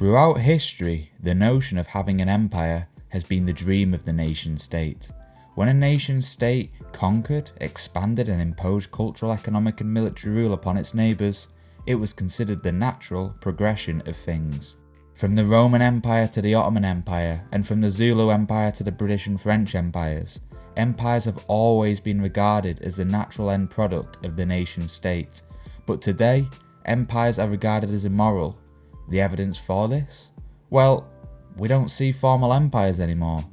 Throughout history, the notion of having an empire has been the dream of the nation state. When a nation state conquered, expanded and imposed cultural, economic and military rule upon its neighbours, it was considered the natural progression of things. From the Roman Empire to the Ottoman Empire, and from the Zulu Empire to the British and French empires, empires have always been regarded as the natural end product of the nation state. But today, empires are regarded as immoral. The evidence for this? Well, we don't see formal empires anymore.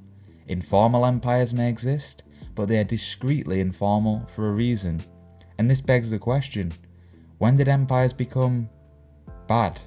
Informal empires may exist, but they are discreetly informal for a reason. And this begs the question, when did empires become bad?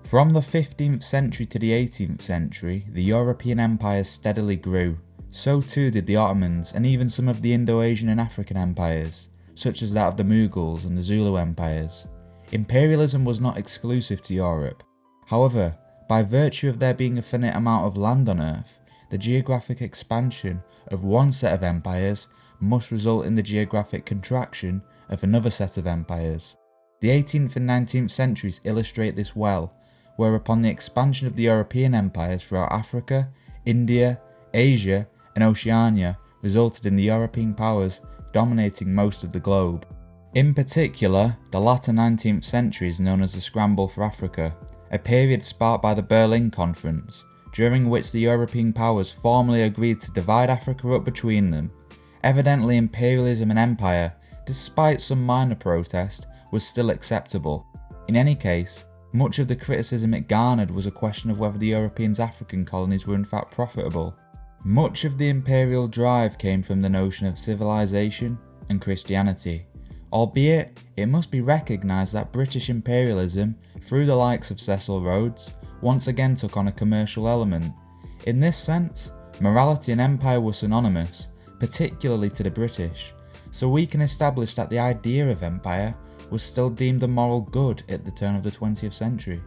From the 15th century to the 18th century, the European empires steadily grew. So too did the Ottomans and even some of the Indo-Asian and African empires, such as that of the Mughals and the Zulu empires. Imperialism was not exclusive to Europe. However, by virtue of there being a finite amount of land on Earth, the geographic expansion of one set of empires must result in the geographic contraction of another set of empires. The 18th and 19th centuries illustrate this well, whereupon the expansion of the European empires throughout Africa, India, Asia and Oceania resulted in the European powers dominating most of the globe. In particular, the latter 19th century is known as the Scramble for Africa, a period sparked by the Berlin Conference, during which the European powers formally agreed to divide Africa up between them. Evidently, imperialism and empire, despite some minor protest, was still acceptable. In any case, much of the criticism it garnered was a question of whether the Europeans' African colonies were in fact profitable. Much of the imperial drive came from the notion of civilization and Christianity, albeit it must be recognised that British imperialism, through the likes of Cecil Rhodes, once again took on a commercial element. In this sense, morality and empire were synonymous, particularly to the British, so we can establish that the idea of empire was still deemed a moral good at the turn of the 20th century.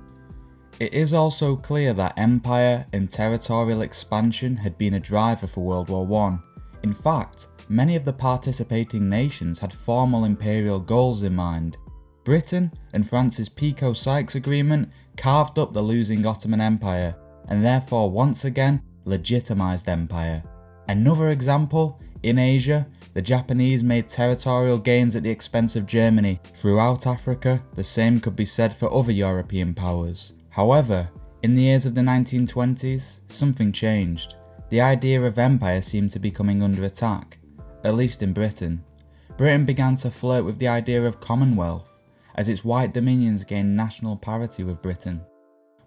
It is also clear that empire and territorial expansion had been a driver for World War I. In fact, many of the participating nations had formal imperial goals in mind. Britain and France's Picot-Sykes Agreement carved up the losing Ottoman Empire, and therefore once again legitimised empire. Another example, in Asia, the Japanese made territorial gains at the expense of Germany. Throughout Africa, the same could be said for other European powers. However, in the years of the 1920s, something changed. The idea of empire seemed to be coming under attack, at least in Britain. Britain began to flirt with the idea of Commonwealth, as its white dominions gained national parity with Britain.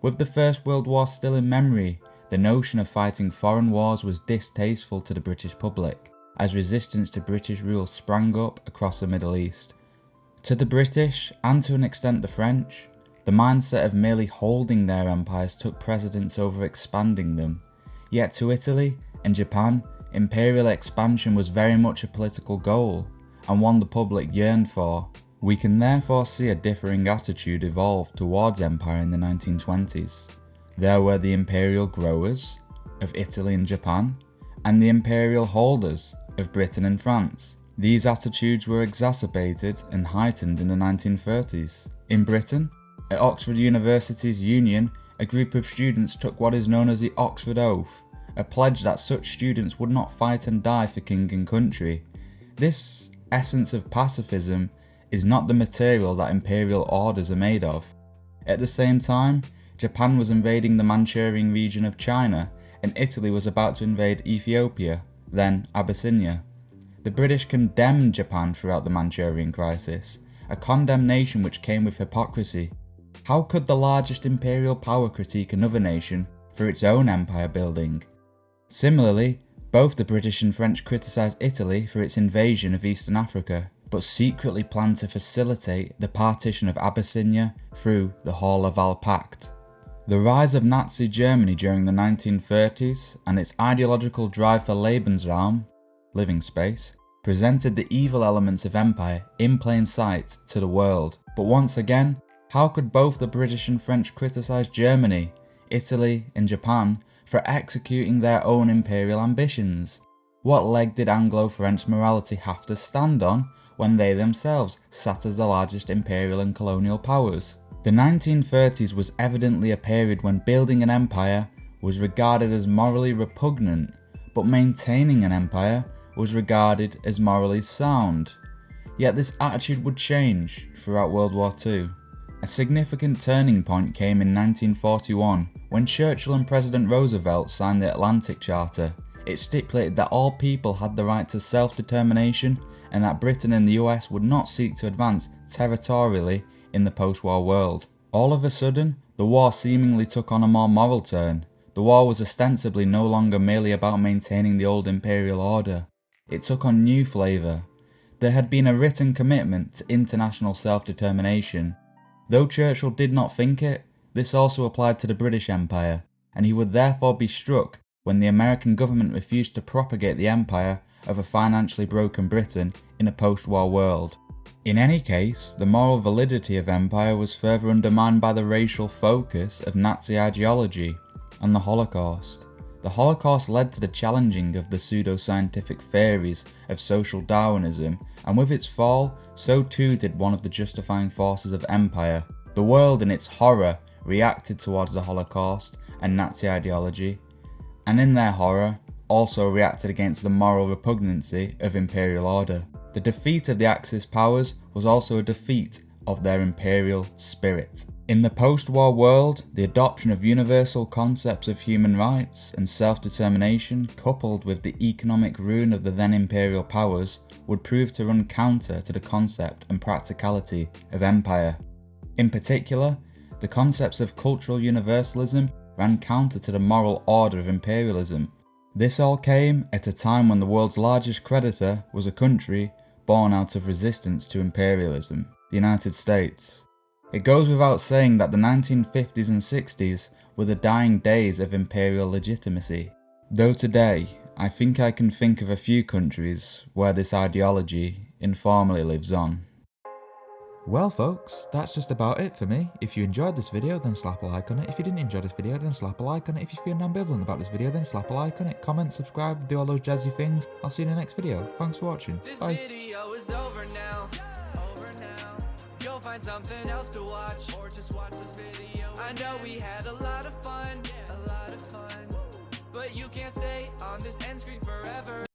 With the First World War still in memory, the notion of fighting foreign wars was distasteful to the British public, as resistance to British rule sprang up across the Middle East. To the British, and to an extent the French, the mindset of merely holding their empires took precedence over expanding them. Yet to Italy and Japan, imperial expansion was very much a political goal, and one the public yearned for. We can therefore see a differing attitude evolve towards empire in the 1920s. There were the imperial growers of Italy and Japan, and the imperial holders of Britain and France. These attitudes were exacerbated and heightened in the 1930s. In Britain, at Oxford University's Union, a group of students took what is known as the Oxford Oath, a pledge that such students would not fight and die for king and country. This essence of pacifism is not the material that imperial orders are made of. At the same time, Japan was invading the Manchurian region of China, and Italy was about to invade Ethiopia, then Abyssinia. The British condemned Japan throughout the Manchurian crisis, a condemnation which came with hypocrisy. How could the largest imperial power critique another nation for its own empire building? Similarly, both the British and French criticised Italy for its invasion of Eastern Africa, but secretly planned to facilitate the partition of Abyssinia through the Hall-Laval Pact. The rise of Nazi Germany during the 1930s and its ideological drive for Lebensraum, living space, presented the evil elements of empire in plain sight to the world. But once again, how could both the British and French criticise Germany, Italy and Japan for executing their own imperial ambitions? What leg did Anglo-French morality have to stand on when they themselves sat as the largest imperial and colonial powers? The 1930s was evidently a period when building an empire was regarded as morally repugnant, but maintaining an empire was regarded as morally sound. Yet this attitude would change throughout World War II. A significant turning point came in 1941 when Churchill and President Roosevelt signed the Atlantic Charter. It stipulated that all people had the right to self-determination and that Britain and the US would not seek to advance territorially in the post-war world. All of a sudden, the war seemingly took on a more moral turn. The war was ostensibly no longer merely about maintaining the old imperial order. It took on new flavour. There had been a written commitment to international self-determination. Though Churchill did not think it, this also applied to the British Empire, and he would therefore be struck when the American government refused to propagate the empire of a financially broken Britain in a post-war world. In any case, the moral validity of empire was further undermined by the racial focus of Nazi ideology and the Holocaust. The Holocaust led to the challenging of the pseudo-scientific theories of social Darwinism, and with its fall, so too did one of the justifying forces of empire. The world in its horror reacted towards the Holocaust and Nazi ideology, and in their horror, also reacted against the moral repugnancy of imperial order. The defeat of the Axis powers was also a defeat of their imperial spirit. In the post-war world, the adoption of universal concepts of human rights and self-determination, coupled with the economic ruin of the then imperial powers, would prove to run counter to the concept and practicality of empire. In particular, the concepts of cultural universalism ran counter to the moral order of imperialism. This all came at a time when the world's largest creditor was a country born out of resistance to imperialism, the United States. It goes without saying that the 1950s and 60s were the dying days of imperial legitimacy. Though today, I think I can think of a few countries where this ideology informally lives on. Well folks, that's just about it for me. If you enjoyed this video, then slap a like on it. If you didn't enjoy this video, then slap a like on it. If you feel ambivalent about this video, then slap a like on it. Comment, subscribe, do all those jazzy things. I'll see you in the next video. Thanks for watching. Bye. This video is over now. You'll find something else to watch, or just watch this video. I know we had a lot of fun, but you can't stay on this end screen forever.